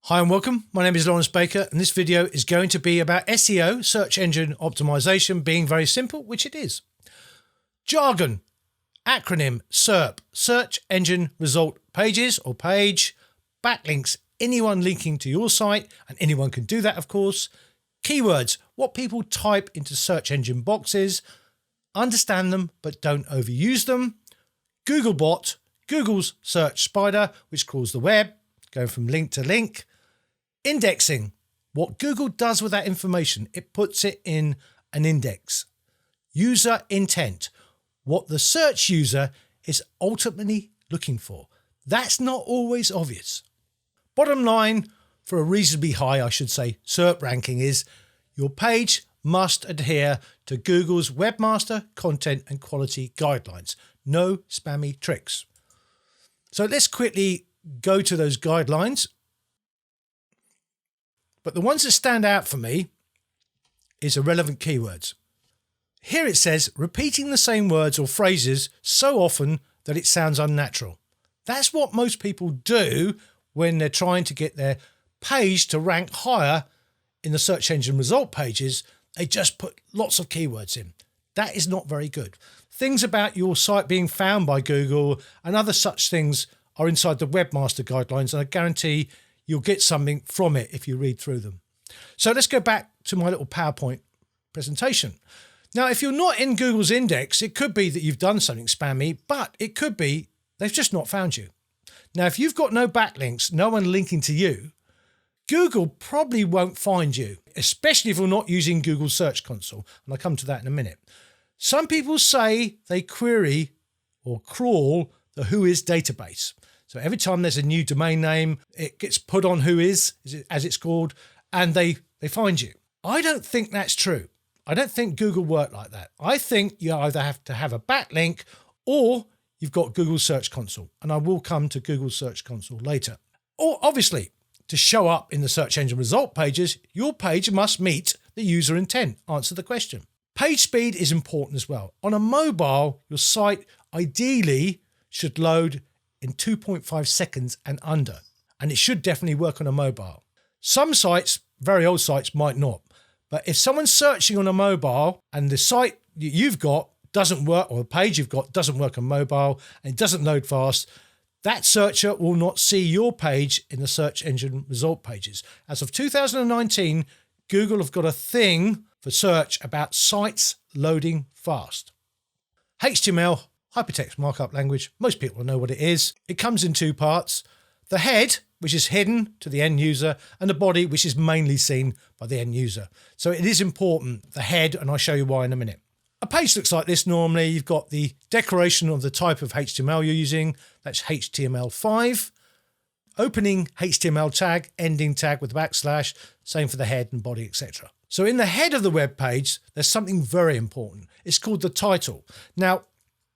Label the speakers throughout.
Speaker 1: Hi and welcome. My name is Lawrence Baker and this video is going to be about SEO, search engine optimization, being very simple, which it is. Jargon, acronym SERP, search engine result pages or page, backlinks, anyone linking to your site, and anyone can do that of course. Keywords, what people type into search engine boxes, understand them but don't overuse them. Googlebot, Google's search spider, which crawls the web, going from link to link. Indexing, what Google does with that information, it puts it in an index. User intent, what the search user is ultimately looking for. That's not always obvious. Bottom line, for a reasonably high, I should say, SERP ranking is your page must adhere to Google's Webmaster content and quality guidelines. No spammy tricks. So let's quickly go to those guidelines. But the ones that stand out for me is irrelevant keywords. Here it says repeating the same words or phrases so often that it sounds unnatural. That's what most people do when they're trying to get their page to rank higher in the search engine result pages. They just put lots of keywords in. That is not very good. Things about your site being found by Google and other such things are inside the Webmaster guidelines, and I guarantee you'll get something from it if you read through them. So let's go back to my little PowerPoint presentation. Now, if you're not in Google's index, it could be that you've done something spammy, but it could be they've just not found you. Now, if you've got no backlinks, no one linking to you, Google probably won't find you, especially if you're not using Google Search Console. And I'll come to that in a minute. Some people say they query or crawl the Whois database. So every time there's a new domain name, it gets put on Whois, as it's called, and they find you. I don't think that's true. I don't think Google work like that. I think you either have to have a backlink or you've got Google Search Console, and I will come to Google Search Console later. Or obviously, to show up in the search engine result pages, your page must meet the user intent. Answer the question. Page speed is important as well. On a mobile, your site ideally should load in 2.5 seconds and under, and it should definitely work on a mobile. Some sites, very old sites, might not, but if someone's searching on a mobile and the site you've got doesn't work, or the page you've got doesn't work on mobile and it doesn't load fast, that searcher will not see your page in the search engine result pages. As of 2019, Google have got a thing for search about sites loading fast. HTML, Hypertext markup language, most people know what it is. It comes in two parts. The head, which is hidden to the end user, and the body, which is mainly seen by the end user. So it is important, the head, and I'll show you why in a minute. A page looks like this normally. You've got the declaration of the type of HTML you're using. That's HTML5. Opening HTML tag, ending tag with a backslash, same for the head and body, etc. So in the head of the web page, there's something very important. It's called the title. Now,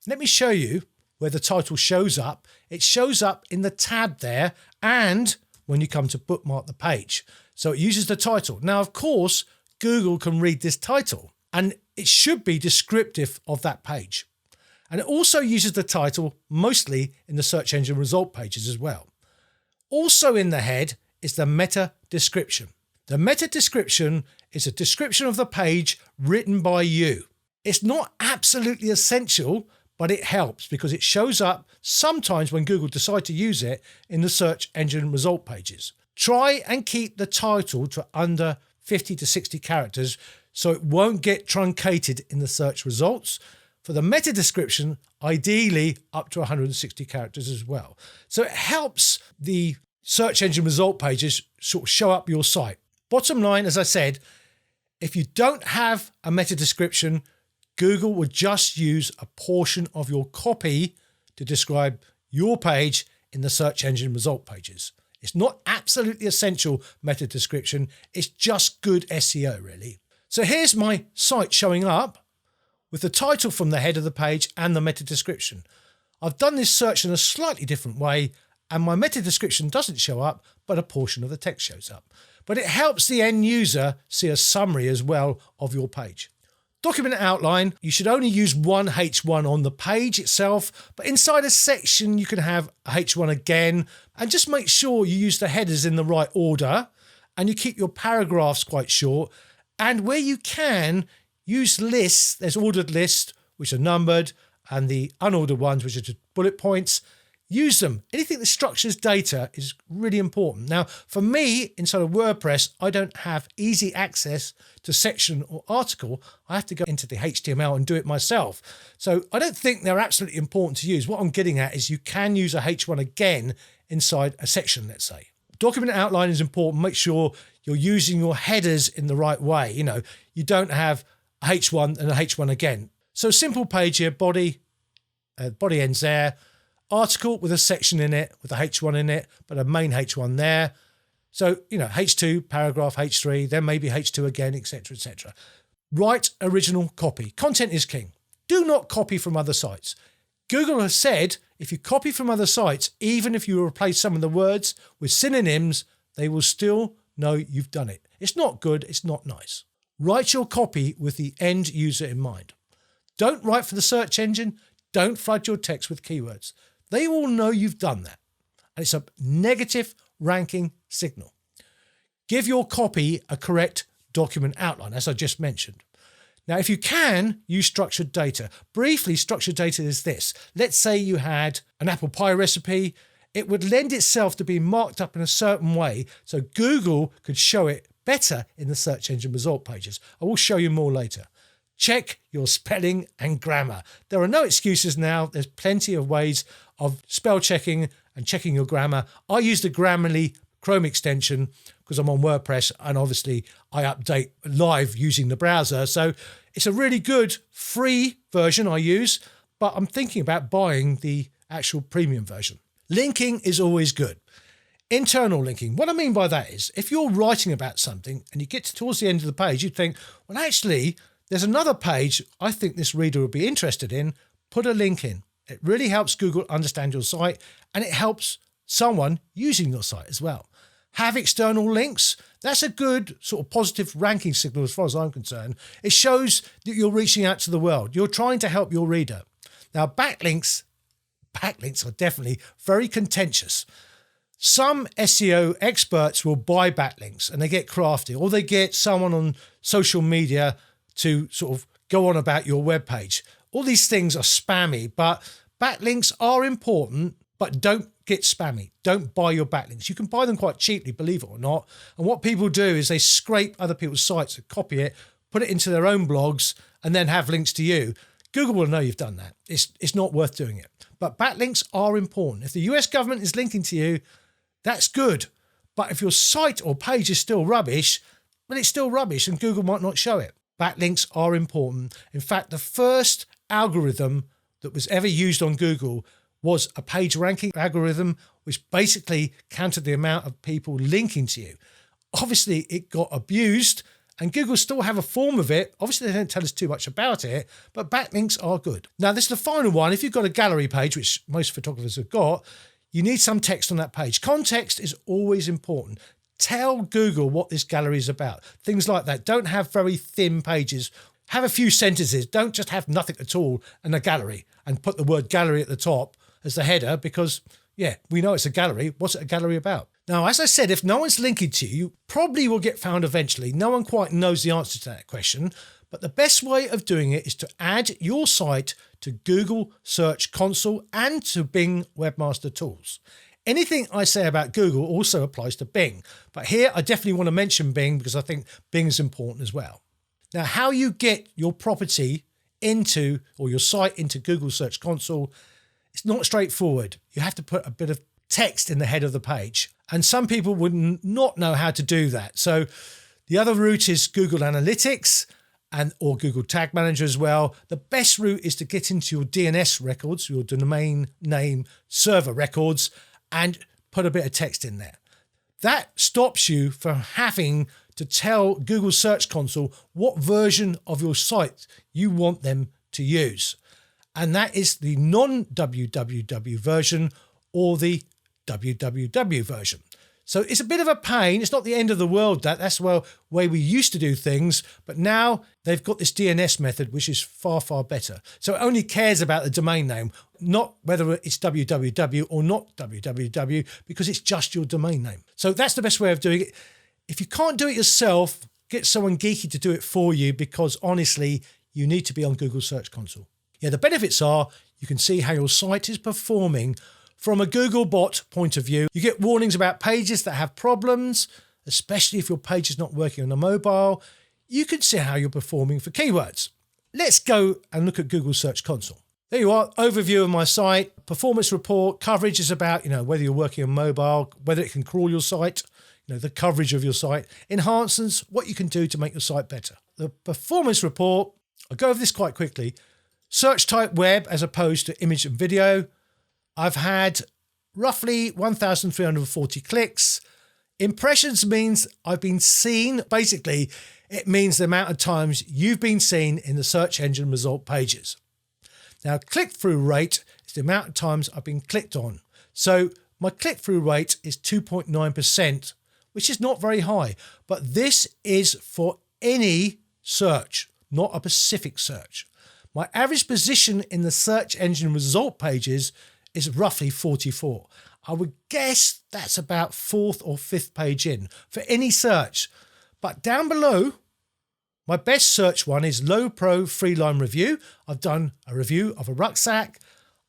Speaker 1: let me show you where the title shows up. It shows up in the tab there and when you come to bookmark the page. So it uses the title. Now, of course, Google can read this title and it should be descriptive of that page. And it also uses the title mostly in the search engine result pages as well. Also in the head is the meta description. The meta description is a description of the page written by you. It's not absolutely essential, but it helps because it shows up sometimes when Google decide to use it in the search engine result pages. Try and keep the title to under 50 to 60 characters so it won't get truncated in the search results. For the meta description, ideally up to 160 characters as well. So it helps the search engine result pages sort of show up your site. Bottom line, as I said, if you don't have a meta description, Google will just use a portion of your copy to describe your page in the search engine result pages. It's not absolutely essential meta description. It's just good SEO, really. So here's my site showing up with the title from the head of the page and the meta description. I've done this search in a slightly different way and my meta description doesn't show up, but a portion of the text shows up. But it helps the end user see a summary as well of your page. Document outline, you should only use one H1 on the page itself, but inside a section you can have a H1 again, and just make sure you use the headers in the right order and you keep your paragraphs quite short. And where you can, use lists. There's ordered lists which are numbered and the unordered ones which are just bullet points. Use them. Anything that structures data is really important. Now, for me, inside of WordPress, I don't have easy access to section or article. I have to go into the HTML and do it myself. So I don't think they're absolutely important to use. What I'm getting at is you can use a H1 again inside a section, let's say. Document outline is important. Make sure you're using your headers in the right way. You know, you don't have a H1 and a H1 again. So simple page here, body ends there. Article with a section in it, with a H1 in it, but a main H1 there. So, you know, H2, paragraph, H3, then maybe H2 again, etc., etc. Write original copy. Content is king. Do not copy from other sites. Google has said if you copy from other sites, even if you replace some of the words with synonyms, they will still know you've done it. It's not good. It's not nice. Write your copy with the end user in mind. Don't write for the search engine. Don't flood your text with keywords. They all know you've done that. And it's a negative ranking signal. Give your copy a correct document outline, as I just mentioned. Now, if you can, use structured data. Briefly, structured data is this. Let's say you had an apple pie recipe. It would lend itself to being marked up in a certain way so Google could show it better in the search engine result pages. I will show you more later. Check your spelling and grammar. There are no excuses now. There's plenty of ways of spell checking and checking your grammar. I use the Grammarly Chrome extension because I'm on WordPress, and obviously I update live using the browser. So it's a really good free version I use, but I'm thinking about buying the actual premium version. Linking is always good. Internal linking. What I mean by that is if you're writing about something and you get towards the end of the page, you think, well, actually, there's another page I think this reader would be interested in. Put a link in. It really helps Google understand your site, and it helps someone using your site as well. Have external links. That's a good sort of positive ranking signal as far as I'm concerned. It shows that you're reaching out to the world. You're trying to help your reader. Now, backlinks are definitely very contentious. Some SEO experts will buy backlinks and they get crafty, or they get someone on social media to sort of go on about your web page. All these things are spammy, but backlinks are important, but don't get spammy. Don't buy your backlinks. You can buy them quite cheaply, believe it or not. And what people do is they scrape other people's sites and copy it, put it into their own blogs, and then have links to you. Google will know you've done that. It's not worth doing it. But backlinks are important. If the US government is linking to you, that's good. But if your site or page is still rubbish, well, it's still rubbish and Google might not show it. Backlinks are important. In fact, the first algorithm that was ever used on Google was a page ranking algorithm, which basically counted the amount of people linking to you. Obviously, it got abused, and Google still have a form of it. Obviously, they don't tell us too much about it, but backlinks are good. Now, this is the final one. If you've got a gallery page, which most photographers have got, you need some text on that page. Context is always important. Tell Google what this gallery is about. Things like that. Don't have very thin pages. Have a few sentences. Don't just have nothing at all and a gallery and put the word gallery at the top as the header because, yeah, we know it's a gallery. What's it a gallery about? Now, as I said, if no one's linking to you, you probably will get found eventually. No one quite knows the answer to that question. But the best way of doing it is to add your site to Google Search Console and to Bing Webmaster Tools. Anything I say about Google also applies to Bing. But here I definitely want to mention Bing because I think Bing is important as well. Now, how you get your property into or your site into Google Search Console, it's not straightforward. You have to put a bit of text in the head of the page. And some people would not know how to do that. So the other route is Google Analytics or Google Tag Manager as well. The best route is to get into your DNS records, your domain name server records, and put a bit of text in there. That stops you from having to tell Google Search Console what version of your site you want them to use. And that is the non-www version or the www version. So it's a bit of a pain. It's not the end of the world. That's the way we used to do things. But now they've got this DNS method, which is far, far better. So it only cares about the domain name, not whether it's www or not www, because it's just your domain name. So that's the best way of doing it. If you can't do it yourself, get someone geeky to do it for you, because honestly, you need to be on Google Search Console. Yeah, the benefits are you can see how your site is performing from a Google bot point of view. You get warnings about pages that have problems, especially if your page is not working on a mobile. You can see how you're performing for keywords. Let's go and look at Google Search Console. There you are, overview of my site, performance report. Coverage is about, whether you're working on mobile, whether it can crawl your site, the coverage of your site. Enhancements, what you can do to make your site better. The performance report, I'll go over this quite quickly. Search type web as opposed to image and video. I've had roughly 1,340 clicks. Impressions means I've been seen. Basically, it means the amount of times you've been seen in the search engine result pages. Now, click-through rate is the amount of times I've been clicked on. So my click-through rate is 2.9%, which is not very high. But this is for any search, not a specific search. My average position in the search engine result pages is roughly 44. I would guess that's about 4th or 5th page in for any search. But down below, my best search one is Low Pro Freeline Review. I've done a review of a rucksack.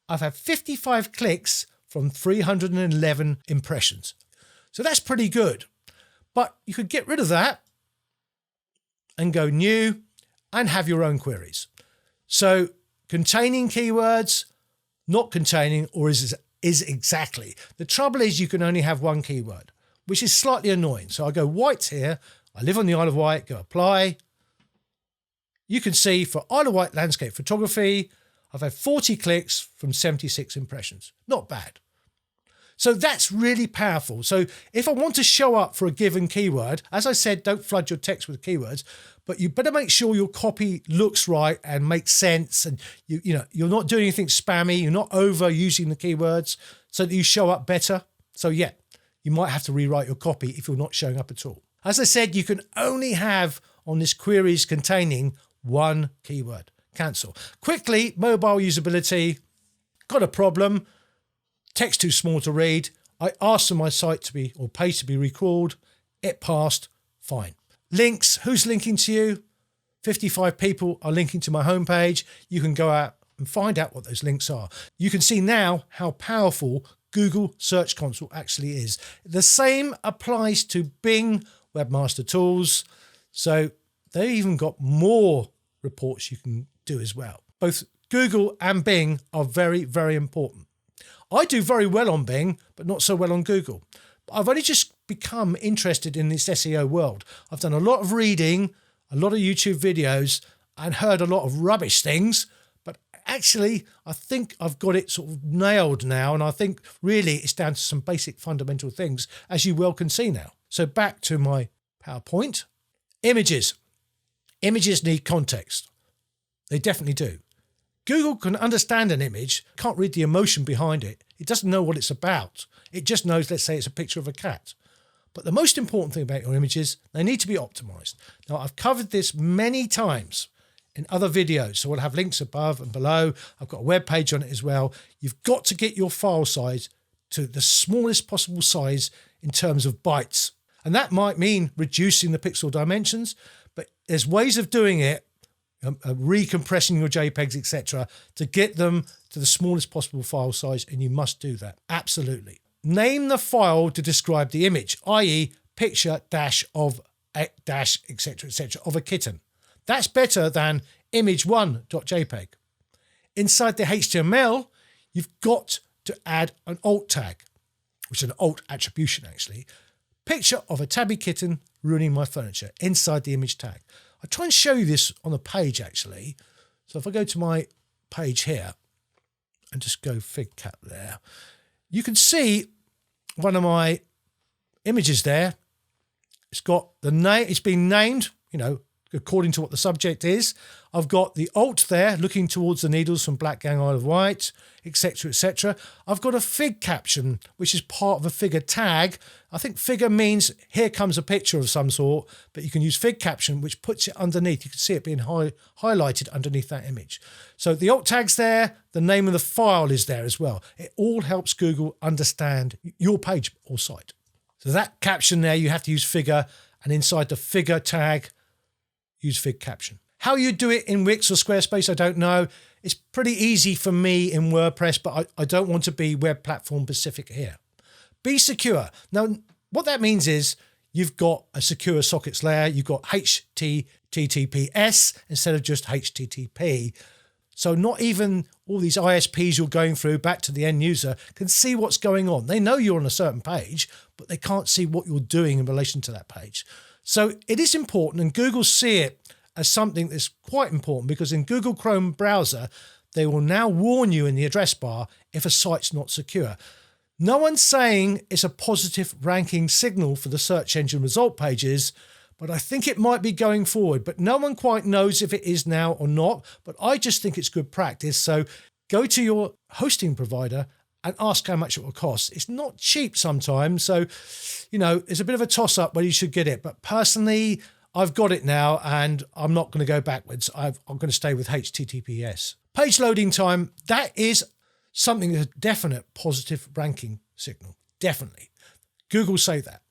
Speaker 1: I've had 55 clicks from 311 impressions. So that's pretty good. But you could get rid of that and go new and have your own queries. So containing keywords, not containing, or is exactly. The trouble is you can only have one keyword, which is slightly annoying. So I go white here. I live on the Isle of Wight, go apply. You can see for Isle of Wight landscape photography, I've had 40 clicks from 76 impressions. Not bad. So that's really powerful. So if I want to show up for a given keyword, as I said, don't flood your text with keywords, but you better make sure your copy looks right and makes sense. And you're not doing anything spammy. You're not overusing the keywords so that you show up better. So yeah, you might have to rewrite your copy if you're not showing up at all. As I said, you can only have on this queries containing one keyword. Cancel. Quickly, mobile usability. Got a problem. Text too small to read. I asked for my site to be, or page to be recrawled. It passed. Fine. Links. Who's linking to you? 55 people are linking to my homepage. You can go out and find out what those links are. You can see now how powerful Google Search Console actually is. The same applies to Bing Webmaster tools. So they've even got more reports you can do as well. Both Google and Bing are very, very important. I do very well on Bing, but not so well on Google. I've only just become interested in this SEO world. I've done a lot of reading, a lot of YouTube videos, and heard a lot of rubbish things. But actually, I think I've got it sort of nailed now. And I think really it's down to some basic fundamental things, as you well can see now. So back to my PowerPoint. Images. Images need context. They definitely do. Google can understand an image, can't read the emotion behind it. It doesn't know what it's about. It just knows, let's say it's a picture of a cat. But the most important thing about your images, they need to be optimized. Now, I've covered this many times in other videos, so I'll have links above and below. I've got a web page on it as well. You've got to get your file size to the smallest possible size in terms of bytes. And that might mean reducing the pixel dimensions, but there's ways of doing it, recompressing your JPEGs, etc., to get them to the smallest possible file size, and you must do that. Absolutely. Name the file to describe the image, i.e. picture dash of dash, etc., etc., of a kitten. That's better than image1.jpg. Inside the HTML, you've got to add an alt tag, which is an alt attribution actually. Picture of a tabby kitten ruining my furniture inside the image tag. I'll try and show you this on the page actually. So if I go to my page here and just go fig cap there, you can see one of my images there. It's got the name, it's been named, according to what the subject is. I've got the alt there looking towards the needles from Black Gang Isle of Wight, etc., etc. I've got a fig caption, which is part of a figure tag. I think figure means here comes a picture of some sort, but you can use fig caption, which puts it underneath. You can see it being highlighted underneath that image. So the alt tag's there, the name of the file is there as well. It all helps Google understand your page or site. So that caption there, you have to use figure, and inside the figure tag, use fig caption. How you do it in Wix or Squarespace, I don't know. It's pretty easy for me in WordPress, but I don't want to be web platform specific here. Be secure. Now, what that means is you've got a secure sockets layer. You've got HTTPS instead of just HTTP. So not even all these ISPs you're going through back to the end user can see what's going on. They know you're on a certain page, but they can't see what you're doing in relation to that page. So it is important, and Google see it as something that's quite important, because in Google Chrome browser, they will now warn you in the address bar if a site's not secure. No one's saying it's a positive ranking signal for the search engine result pages, but I think it might be going forward. But no one quite knows if it is now or not, but I just think it's good practice. So go to your hosting provider and ask how much it will cost. It's not cheap sometimes, so, you know, it's a bit of a toss-up whether you should get it. But personally, I've got it now, and I'm not going to go backwards. I'm going to stay with HTTPS. Page loading time, that is something that's a definite positive ranking signal. Definitely. Google say that.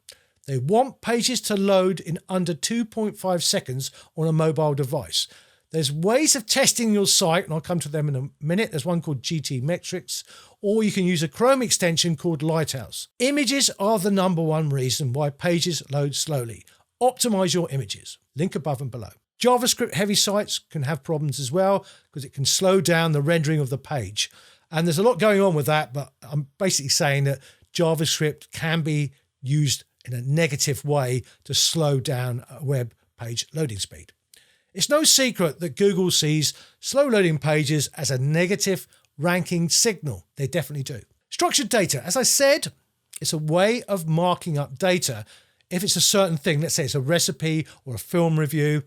Speaker 1: They want pages to load in under 2.5 seconds on a mobile device. There's ways of testing your site, and I'll come to them in a minute. There's one called GT Metrics, or you can use a Chrome extension called Lighthouse. Images are the number one reason why pages load slowly. Optimize your images. Link above and below. JavaScript heavy sites can have problems as well, because it can slow down the rendering of the page. And there's a lot going on with that, but I'm basically saying that JavaScript can be used in a negative way to slow down a web page loading speed. It's no secret that Google sees slow loading pages as a negative ranking signal. They definitely do. Structured data, as I said, it's a way of marking up data. If it's a certain thing, let's say it's a recipe or a film review,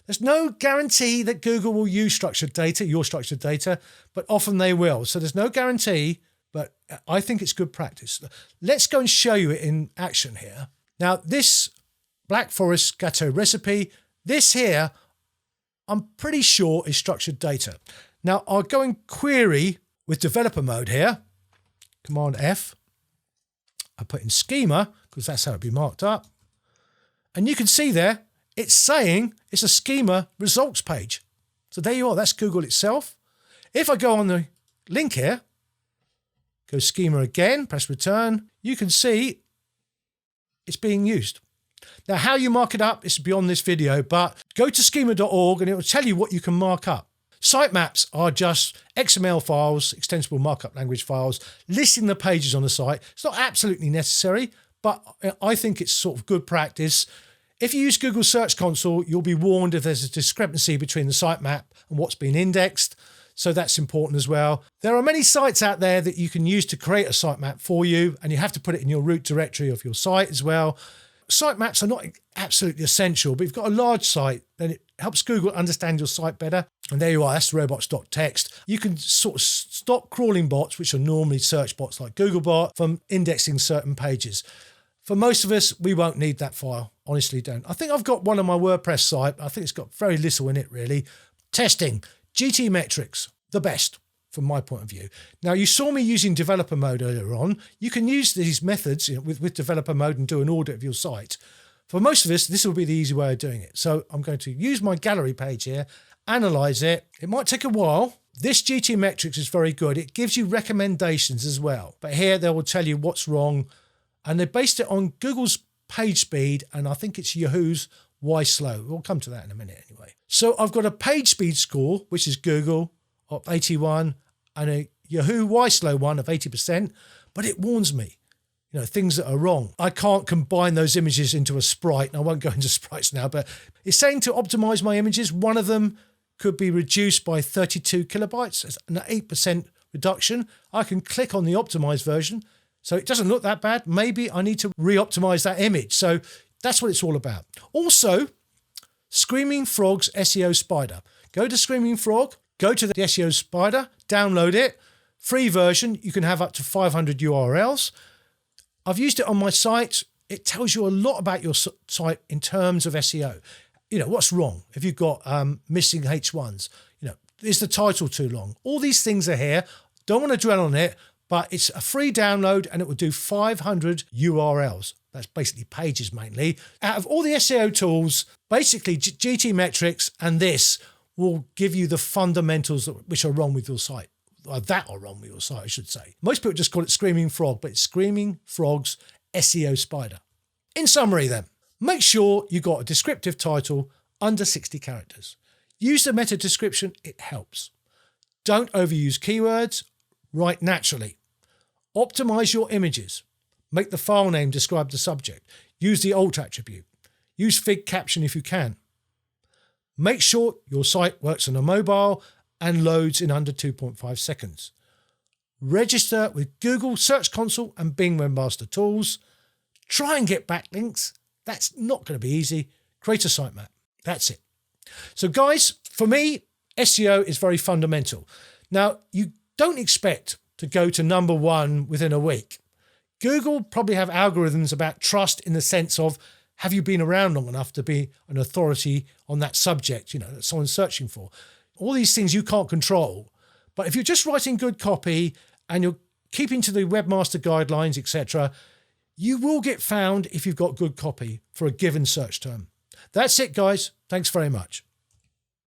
Speaker 1: there's no guarantee that Google will use structured data, your structured data, but often they will. So there's no guarantee, but I think it's good practice. Let's go and show you it in action here. Now, this Black Forest Gâteau recipe, this here, I'm pretty sure is structured data. Now, I'll go and query with developer mode here. Command F. I put in schema, because that's how it'd be marked up. And you can see there, it's saying it's a schema results page. So there you are, that's Google itself. If I go on the link here, go schema again, press return, you can see it's being used. Now, how you mark it up is beyond this video, but go to schema.org and it will tell you what you can mark up. Sitemaps are just XML files, extensible markup language files, listing the pages on the site. It's not absolutely necessary, but I think it's sort of good practice. If you use Google Search Console, you'll be warned if there's a discrepancy between the sitemap and what's been indexed. So that's important as well. There are many sites out there that you can use to create a sitemap for you, and you have to put it in your root directory of your site as well. Sitemaps are not absolutely essential, but if you've got a large site, then it helps Google understand your site better. And there you are, that's robots.txt. You can sort of stop crawling bots, which are normally search bots like Googlebot, from indexing certain pages. For most of us, we won't need that file. Honestly, don't. I think I've got one on my WordPress site. I think it's got very little in it, really. Testing. GT Metrics, the best from my point of view. Now, you saw me using developer mode earlier on. You can use these methods with developer mode and do an audit of your site. For most of us, this will be the easy way of doing it. So I'm going to use my gallery page here, analyze it. It might take a while. This GT Metrics is very good. It gives you recommendations as well. But here they will tell you what's wrong. And they based it on Google's page speed, and I think it's Yahoo's why slow. We'll come to that in a minute anyway. So I've got a page speed score, which is Google, of 81, and a Yahoo why slow one of 80%, but it warns me, you know, things that are wrong. I can't combine those images into a sprite, and I won't go into sprites now, but it's saying to optimize my images. One of them could be reduced by 32 kilobytes. That's an 8% reduction. I can click on the optimized version, so it doesn't look that bad. Maybe I need to re-optimize that image. So that's what it's all about. Also, Screaming Frog's SEO Spider. Go to Screaming Frog, go to the SEO Spider, download it. Free version, you can have up to 500 URLs. I've used it on my site. it tells you a lot about your site in terms of SEO. You know, what's wrong? If you've got missing H1s, you know, is the title too long? All these things are here. Don't want to dwell on it, but it's a free download and it will do 500 URLs. That's basically pages mainly. Out of all the SEO tools, basically GT metrics and this will give you the fundamentals which are wrong with your site. Or that are wrong with your site, I should say. Most people just call it Screaming Frog, but it's Screaming Frog's SEO Spider. In summary then, make sure you got a descriptive title under 60 characters. Use the meta description, it helps. Don't overuse keywords, write naturally. Optimize your images. Make the file name describe the subject. Use the alt attribute. Use fig caption if you can. Make sure your site works on a mobile and loads in under 2.5 seconds. Register with Google Search Console and Bing Webmaster tools. Try and get backlinks. That's not going to be easy. Create a sitemap. That's it. So guys, for me, SEO is very fundamental. Now, you don't expect to go to number one within a week. Google probably have algorithms about trust in the sense of, have you been around long enough to be an authority on that subject, you know, that someone's searching for? All these things you can't control. But if you're just writing good copy and you're keeping to the Webmaster guidelines, etc., you will get found if you've got good copy for a given search term. That's it, guys. Thanks very much.